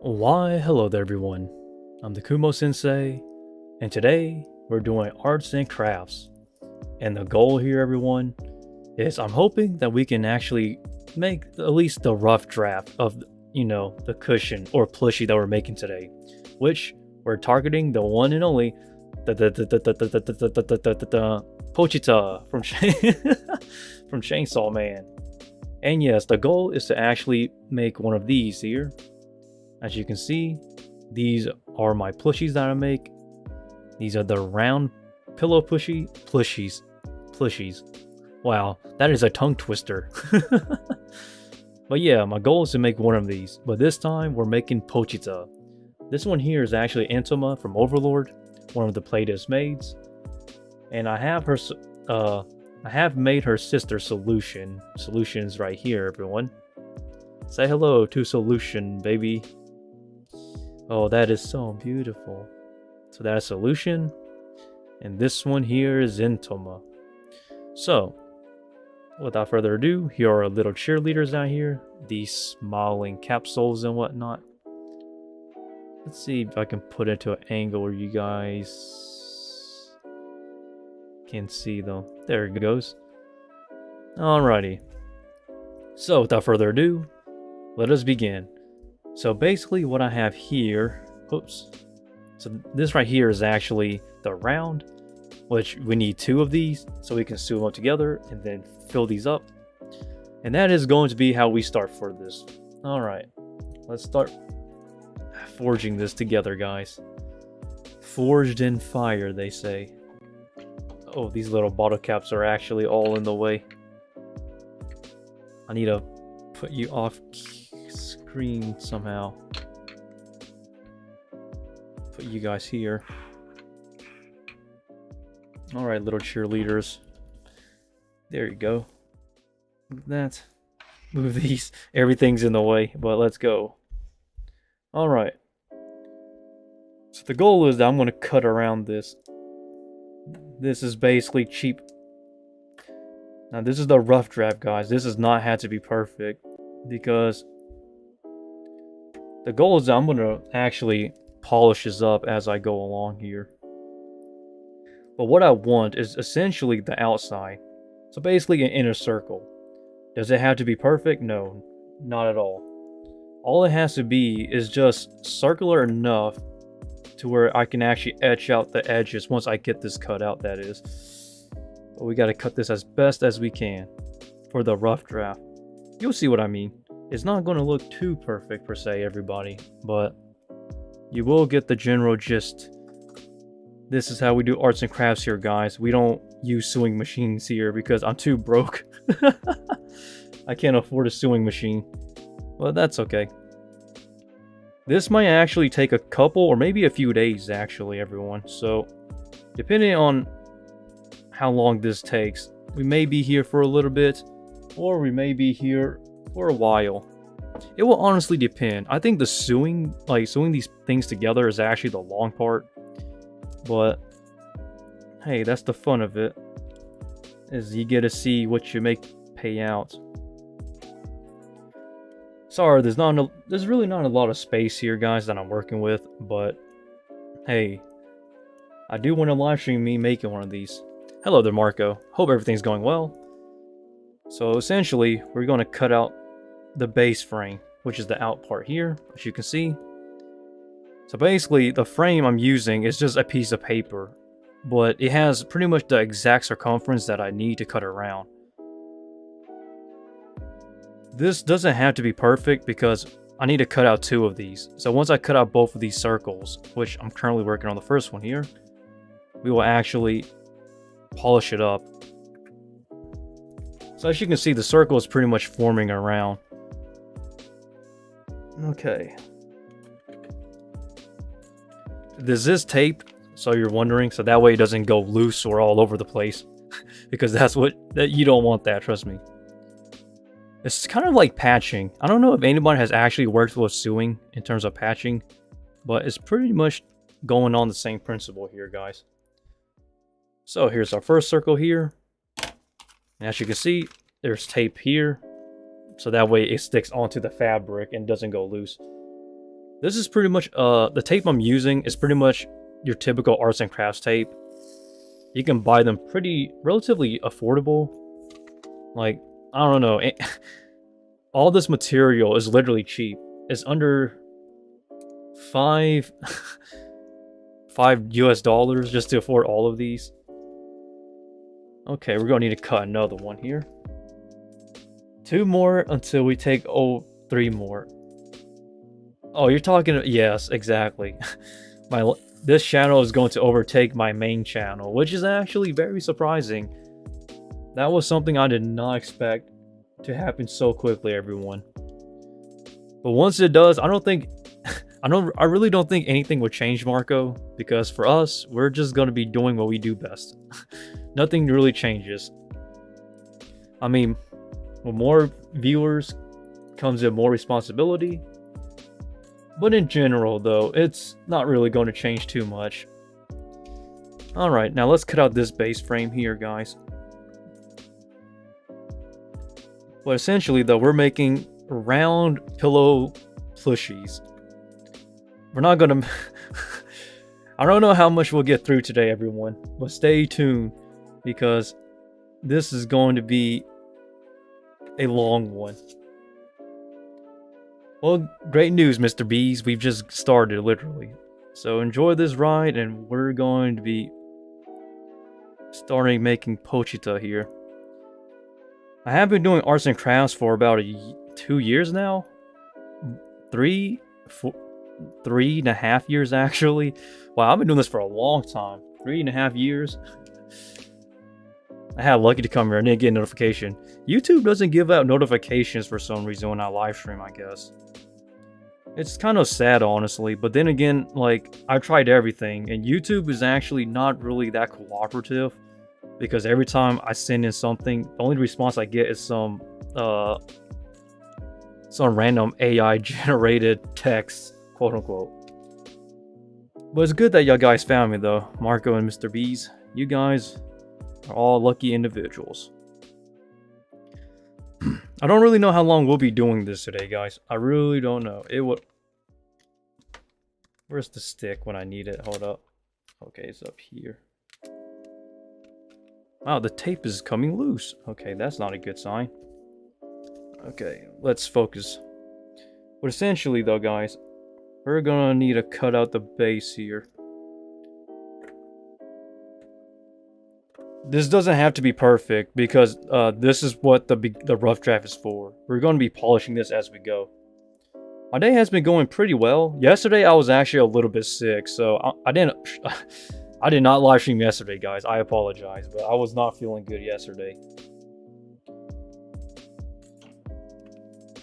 Why, hello there everyone. I'm the Kumo Sensei, and today we're doing arts and crafts. And the goal here, everyone, is I'm hoping that we can actually make at least the rough draft of, the cushion or plushie that we're making today, which we're targeting the one and only Pochita from from Chainsaw Man. And yes, the goal is to actually make one of these here. As you can see, these are my plushies that I make. These are the round pillow plushies. Wow, that is a tongue twister. But yeah, my goal is to make one of these. But this time, we're making Pochita. This one here is actually Antoma from Overlord, one of the Playtest maids. And I have made her sister Solution. Solution's right here, everyone. Say hello to Solution, baby. Oh, that is so beautiful. So that is Solution. And this one here is Intoma. So, without further ado, here are our little cheerleaders out here. These smiling capsules and whatnot. Let's see if I can put it to an angle where you guys can see them. There it goes. Alrighty. So, without further ado, let us begin. So basically what I have here, so this right here is actually the round, which we need 2 of these so we can sew them up together and then fill these up. And that is going to be how we start for this. Alright, let's start forging this together, guys. Forged in fire, they say. Oh, these little bottle caps are actually all in the way. I need to put you off screen somehow. Put you guys here. Alright, little cheerleaders. There you go. Look at that. Move these. Everything's in the way, but let's go. Alright. So the goal is that I'm going to cut around this. This is basically cheap. Now this is the rough draft, guys. This does not have to be perfect, because the goal is that I'm going to actually polish this up as I go along here. But what I want is essentially the outside. So basically an inner circle. Does it have to be perfect? No, not at all. All it has to be is just circular enough to where I can actually etch out the edges once I get this cut out, that is. But we got to cut this as best as we can for the rough draft. You'll see what I mean. It's not going to look too perfect per se, everybody, but you will get the general gist. This is how we do arts and crafts here, guys. We don't use sewing machines here because I'm too broke. I can't afford a sewing machine, but that's okay. This might actually take a couple or maybe a few days, actually, everyone. So, depending on how long this takes, we may be here for a little bit, or we may be here for a while. It will honestly depend. I think the sewing these things together is actually the long part. But hey, that's the fun of it, is you get to see what you make pay out. Sorry, there's really not a lot of space here, guys, that I'm working with, but hey, I do want to live stream me making one of these. Hello there, Marco. Hope everything's going well. So essentially, we're going to cut out the base frame, which is the out part here, as you can see. So basically, the frame I'm using is just a piece of paper, but it has pretty much the exact circumference that I need to cut around. This doesn't have to be perfect because I need to cut out 2 of these. So once I cut out both of these circles, which I'm currently working on the first one here, we will actually polish it up. So as you can see, the circle is pretty much forming around. Okay. This is taped, so you're wondering, so that way it doesn't go loose or all over the place. Because you don't want that, trust me. It's kind of like patching. I don't know if anybody has actually worked with sewing in terms of patching, but it's pretty much going on the same principle here, guys. So here's our first circle here. And as you can see, there's tape here. So that way it sticks onto the fabric and doesn't go loose. This is pretty much the tape I'm using is pretty much your typical arts and crafts tape. You can buy them relatively affordable. Like, I don't know, all this material is literally cheap. It's under five $5 just to afford all of these. Okay, we're gonna need to cut another one here. 2 more until we take 3 more. Oh, you're talking, yes, exactly. This channel is going to overtake my main channel, which is actually very surprising. That was something I did not expect to happen so quickly, everyone. But once it does, I really don't think anything would change, Marco, because for us, we're just going to be doing what we do best. Nothing really changes. I mean, with more viewers comes in more responsibility. But in general, though, it's not really going to change too much. Alright, now let's cut out this base frame here, guys. But essentially, though, we're making round pillow plushies. We're not gonna... I don't know how much we'll get through today, everyone. But stay tuned, because this is going to be a long one. Well, great news, Mr. Bees. We've just started, literally. So enjoy this ride, and we're going to be starting making Pochita here. I have been doing arts and crafts for about 2 years now. 3.5 years, actually. Wow, I've been doing this for a long time. 3.5 years. I had lucky to come here. I didn't get a notification. YouTube doesn't give out notifications for some reason when I live stream, I guess. It's kind of sad, honestly. But then again, like, I've tried everything. And YouTube is actually not really that cooperative. Because every time I send in something, the only response I get is some random AI generated text, quote unquote. But it's good that y'all guys found me, though. Marco and Mr. Bees. You guys are all lucky individuals. I don't really know how long we'll be doing this today, guys. I really don't know. Where's the stick when I need it? Hold up. Okay, it's up here. Wow, the tape is coming loose. Okay, that's not a good sign. Okay, let's focus. But essentially, though, guys, we're gonna need to cut out the base here. This doesn't have to be perfect, because this is what the rough draft is for. We're going to be polishing this as we go. My day has been going pretty well. Yesterday I was actually a little bit sick, so I did not live stream yesterday, guys. I apologize, but I was not feeling good yesterday.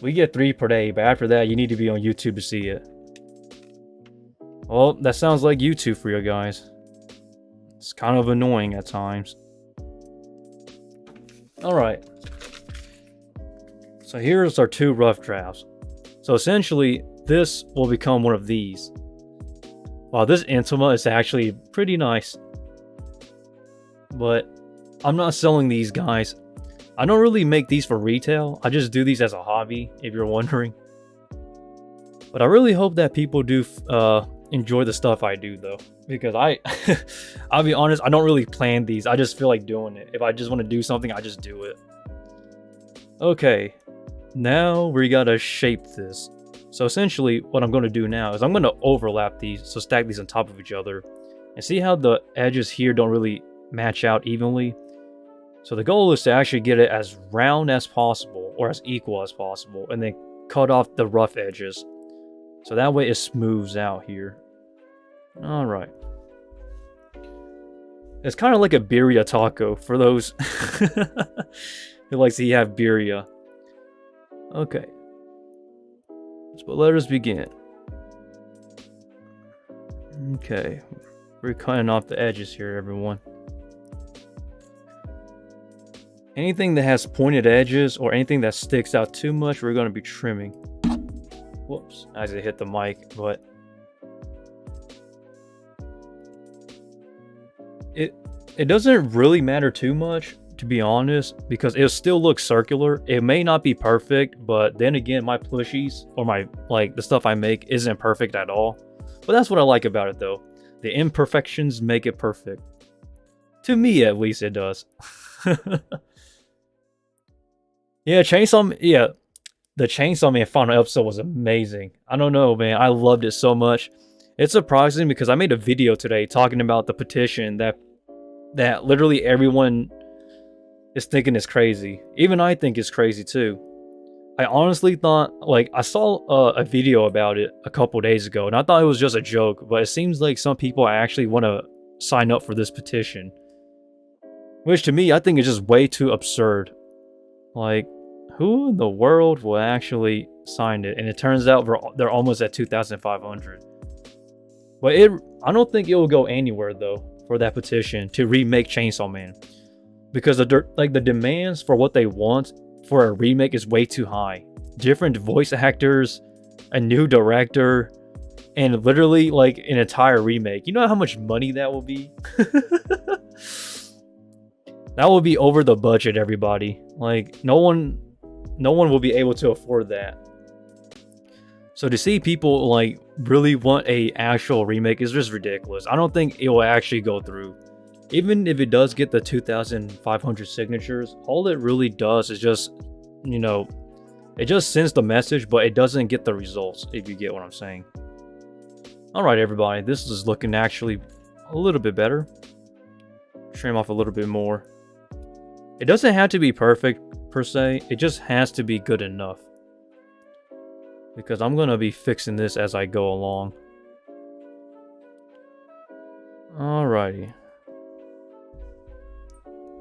We get 3 per day, but after that you need to be on YouTube to see it. Well, that sounds like YouTube for you guys. It's kind of annoying at times. Alright. So here's our 2 rough drafts. So essentially, this will become one of these. Wow, this Intima is actually pretty nice. But I'm not selling these, guys. I don't really make these for retail. I just do these as a hobby, if you're wondering. But I really hope that people do enjoy the stuff I do, though. Because I'll be honest, I don't really plan these. I just feel like doing it. If I just want to do something, I just do it. Okay, now we gotta shape this. So essentially, what I'm going to do now is I'm going to overlap these, so stack these on top of each other. And see how the edges here don't really match out evenly? So the goal is to actually get it as round as possible, or as equal as possible, and then cut off the rough edges. So that way it smooths out here. Alright. It's kind of like a birria taco for those who likes to have birria. Okay. But let us begin. Okay. We're cutting off the edges here, everyone. Anything that has pointed edges or anything that sticks out too much, we're going to be trimming. Whoops, as I hit the mic, but it doesn't really matter too much, to be honest, because it still looks circular. It may not be perfect, but then again, my plushies or my the stuff I make isn't perfect at all. But that's what I like about it though. The imperfections make it perfect. To me, at least, it does. Yeah, the Chainsaw Man final episode was amazing. I don't know, man. I loved it so much. It's surprising because I made a video today talking about the petition that literally everyone is thinking is crazy. Even I think it's crazy too. I honestly thought, I saw a video about it a couple days ago, and I thought it was just a joke, but it seems like some people actually want to sign up for this petition. Which to me, I think is just way too absurd. Who in the world will actually sign it? And it turns out they're almost at 2,500. But I don't think it will go anywhere though for that petition to remake Chainsaw Man, because the demands for what they want for a remake is way too high. Different voice actors, a new director, and literally an entire remake. You know how much money that will be? That will be over the budget, everybody. No one will be able to afford that. So to see people really want a actual remake is just ridiculous. I don't think it will actually go through. Even if it does get the 2,500 signatures, all it really does is just, it just sends the message, but it doesn't get the results, if you get what I'm saying. Alright everybody, this is looking actually a little bit better. Trim off a little bit more. It doesn't have to be perfect per se, it just has to be good enough. Because I'm going to be fixing this as I go along. Alrighty.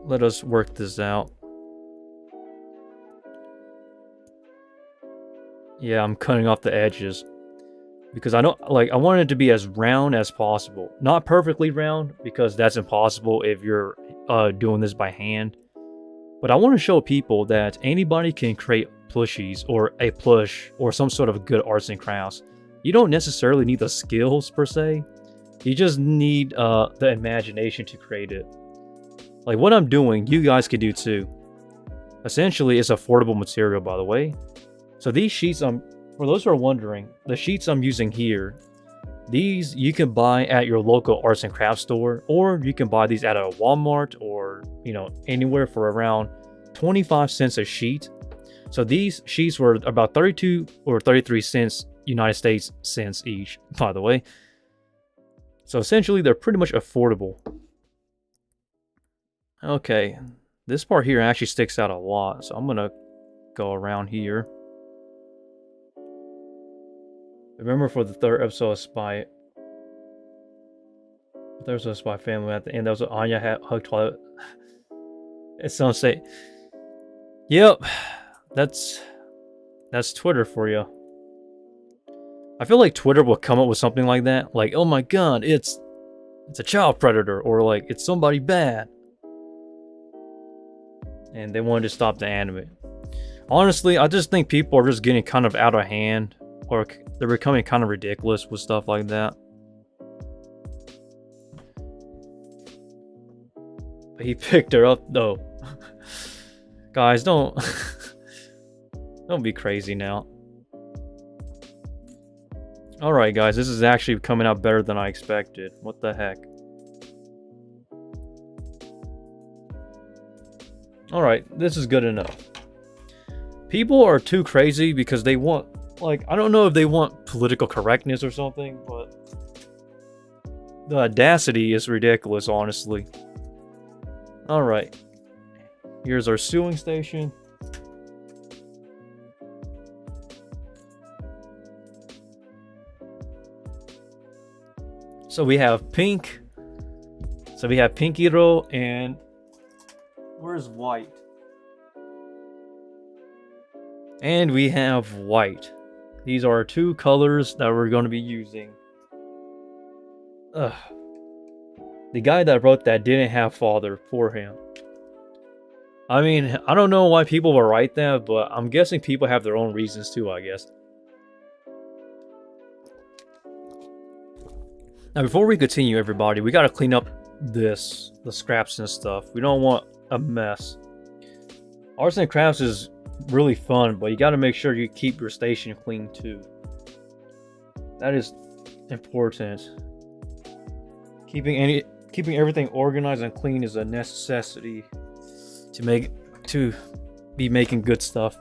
Let us work this out. Yeah, I'm cutting off the edges. Because I don't I want it to be as round as possible. Not perfectly round, because that's impossible if you're doing this by hand. But I want to show people that anybody can create plushies or a plush or some sort of good arts and crafts. You don't necessarily need the skills per se. You just need the imagination to create it. What I'm doing, you guys can do too. Essentially, it's affordable material, by the way. So these sheets, for those who are wondering, the sheets I'm using here, these you can buy at your local arts and crafts store, or you can buy these at a Walmart or anywhere for around 25 cents a sheet. So these sheets were about 32 or 33 cents United States cents each, by the way. So essentially they're pretty much affordable. Okay, this part here actually sticks out a lot, so I'm gonna go around here. Remember, for the third episode of Spy Family at the end, that was what Anya had hug Twilight. It's Sensei. Yep, that's Twitter for you. I feel like Twitter will come up with something like that, oh my god, it's a child predator, or it's somebody bad, and they wanted to stop the anime. Honestly, I just think people are just getting kind of out of hand, or they're becoming kind of ridiculous with stuff like that. But he picked her up though. Guys, don't be crazy now. Alright guys, this is actually coming out better than I expected. What the heck? Alright, this is good enough. People are too crazy because they want, I don't know if they want political correctness or something, but the audacity is ridiculous, honestly. Alright. Here's our sewing station. So we have pink. So we have Pinkiro, and where's white? And we have white. These are our two colors that we're going to be using. Ugh. The guy that wrote that didn't have father. Poor him. I mean, I don't know why people would write that, but I'm guessing people have their own reasons too, I guess. Now, before we continue, everybody, we gotta clean up the scraps and stuff. We don't want a mess. Arts and crafts is really fun, but you got to make sure you keep your station clean too. That is important. Keeping everything organized and clean is a necessity to be making good stuff.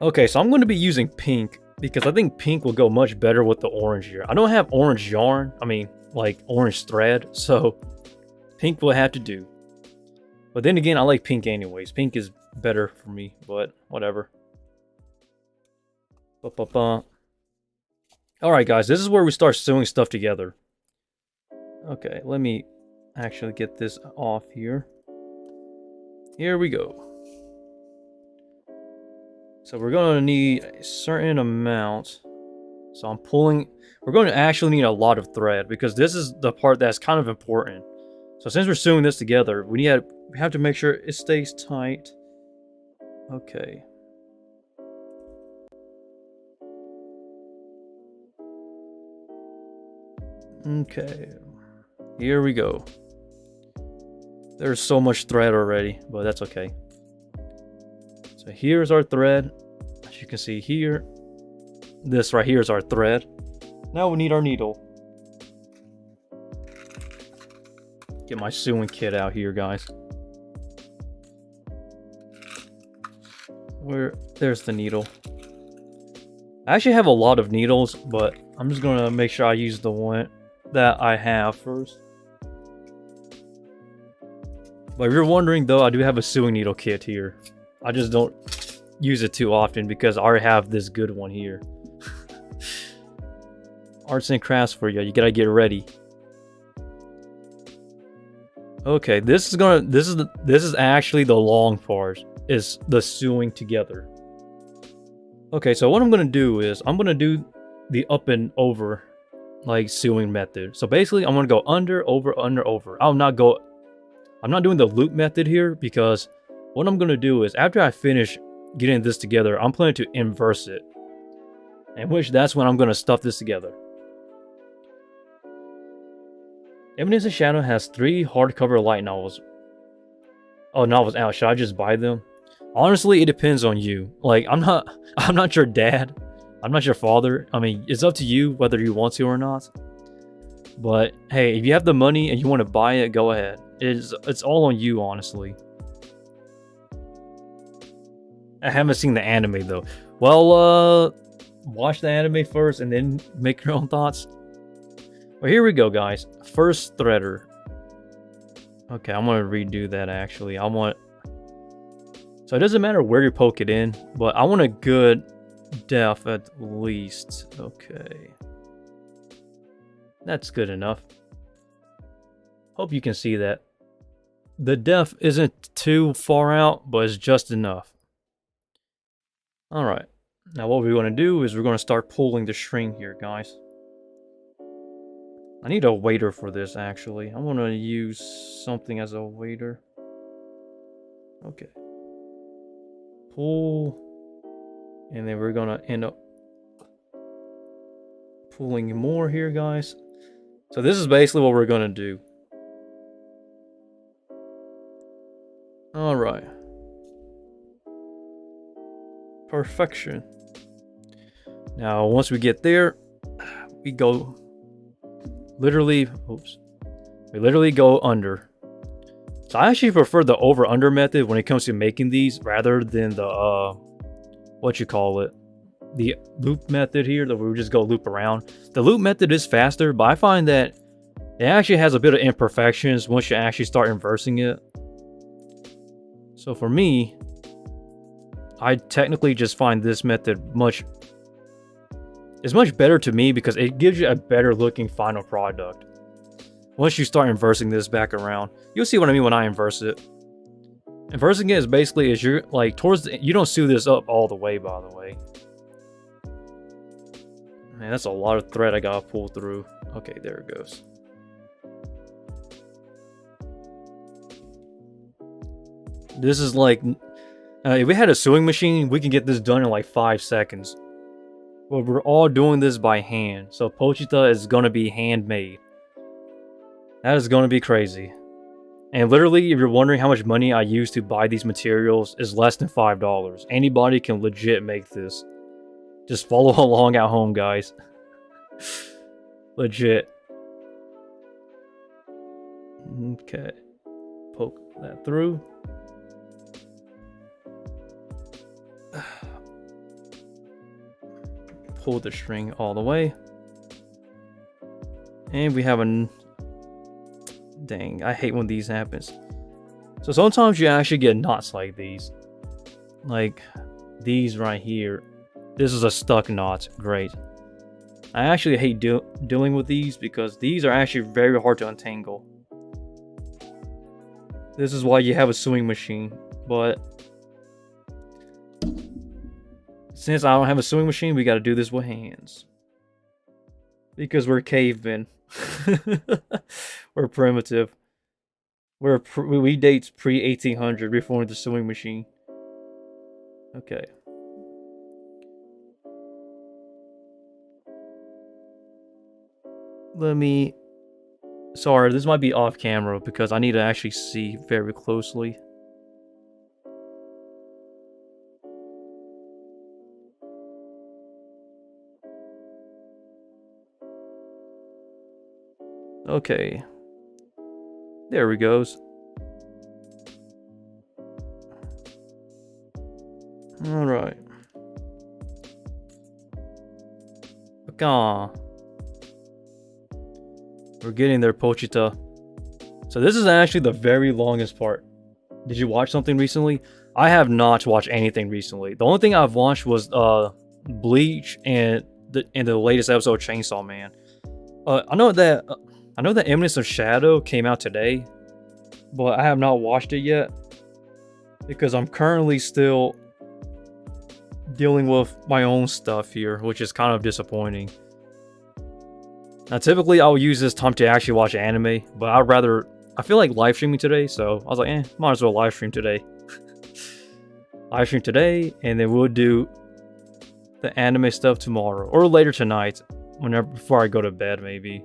Okay, so I'm going to be using pink because I think pink will go much better with the orange here. I don't have orange yarn, like orange thread, so pink will have to do. But then again, I like pink anyways. Pink is better for me, but whatever. Alright guys, this is where we start sewing stuff together. Okay, let me actually get this off here. Here we go. So we're going to need a certain amount. So I'm pulling... We're going to actually need a lot of thread because this is the part that's kind of important. So since we're sewing this together, we have to make sure it stays tight. Okay. Okay. Here we go. There's so much thread already, but that's okay. So here's our thread. As you can see here, this right here is our thread. Now we need our needle. Get my sewing kit out here, guys. There's the needle. I actually have a lot of needles, but I'm just gonna make sure I use the one that I have first. But if you're wondering though, I do have a sewing needle kit here. I just don't use it too often because I already have this good one here. Arts and crafts for you. You gotta get ready. Okay, this is actually the long part, is the sewing together. Okay, so what I'm gonna do is I'm gonna do the up and over like sewing method. So basically I'm gonna go under, over, under, over. I'm not doing the loop method here because what I'm gonna do is after I finish getting this together, I'm planning to inverse it. In which that's when I'm gonna stuff this together. Eminence of Shadow has 3 hardcover light novels. Oh, novels out. Should I just buy them? Honestly, it depends on you. Like, I'm not your dad. I'm not your father. I mean, it's up to you whether you want to or not. But hey, if you have the money and you want to buy it, go ahead. It's all on you, honestly. I haven't seen the anime though. Well, watch the anime first and then make your own thoughts. Well, here we go, guys. First threader. Okay, I'm gonna redo that actually. So it doesn't matter where you poke it in, but I want a good depth at least. Okay. That's good enough. Hope you can see that. The depth isn't too far out, but it's just enough. Alright. Now what we're going to do is we're going to start pulling the string here, guys. I need a waiter for this, actually. I'm going to use something as a waiter. Okay. Pull. And then we're going to end up pulling more here, guys. So this is basically what we're going to do. Alright. Perfection. Now, once we get there, we go literally, we literally go under. So I actually prefer the over-under method when it comes to making these rather than the, the loop method here that we just go loop around. The loop method is faster, but I find that it actually has a bit of imperfections once you actually start inversing it. So for me, I technically just find this method much better to me because it gives you a better looking final product. Once you start inversing this back around, you'll see what I mean when I inverse it. Inversing it is basically as you're like towards the, you don't sew this up all the way, by the way. Man, that's a lot of thread I gotta pull through. Okay, there it goes. This is like, if we had a sewing machine, we can get this done in like 5 seconds. But we're all doing this by hand. So Pochita is going to be handmade. That is going to be crazy. And literally, if you're wondering how much money I use to buy these materials, is less than $5. Anybody can legit make this. Just follow along at home, guys. Legit. Okay. Poke that through. Pull the string all the way. And we have a... Dang, I hate when these happens. So sometimes you actually get knots like these. Like these right here. This is a stuck knot. Great. I actually hate dealing with these because these are actually very hard to untangle. This is why you have a sewing machine. But since I don't have a sewing machine, we got to do this with hands. Because we're cavemen. We're primitive. We date pre-1800 before the sewing machine. Okay. Let me... Sorry, this might be off camera because I need to actually see very closely. Okay. There we goes. Alright. Gah. We're getting there, Pochita. So this is actually the very longest part. Did you watch something recently? I have not watched anything recently. The only thing I've watched was Bleach and the latest episode of Chainsaw Man. I know that Eminence of Shadow came out today, but I have not watched it yet because I'm currently still dealing with my own stuff here, which is kind of disappointing. Now, typically, I would use this time to actually watch anime, but I feel like live streaming today, so I was like, might as well live stream today. Live stream today, and then we'll do the anime stuff tomorrow, or later tonight, before I go to bed, maybe.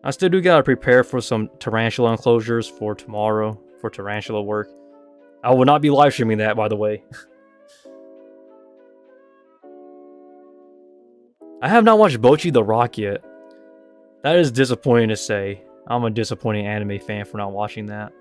I still do gotta prepare for some tarantula enclosures for tomorrow, for tarantula work. I will not be live streaming that, by the way. I have not watched Bocchi the Rock yet. That is disappointing to say. I'm a disappointing anime fan for not watching that.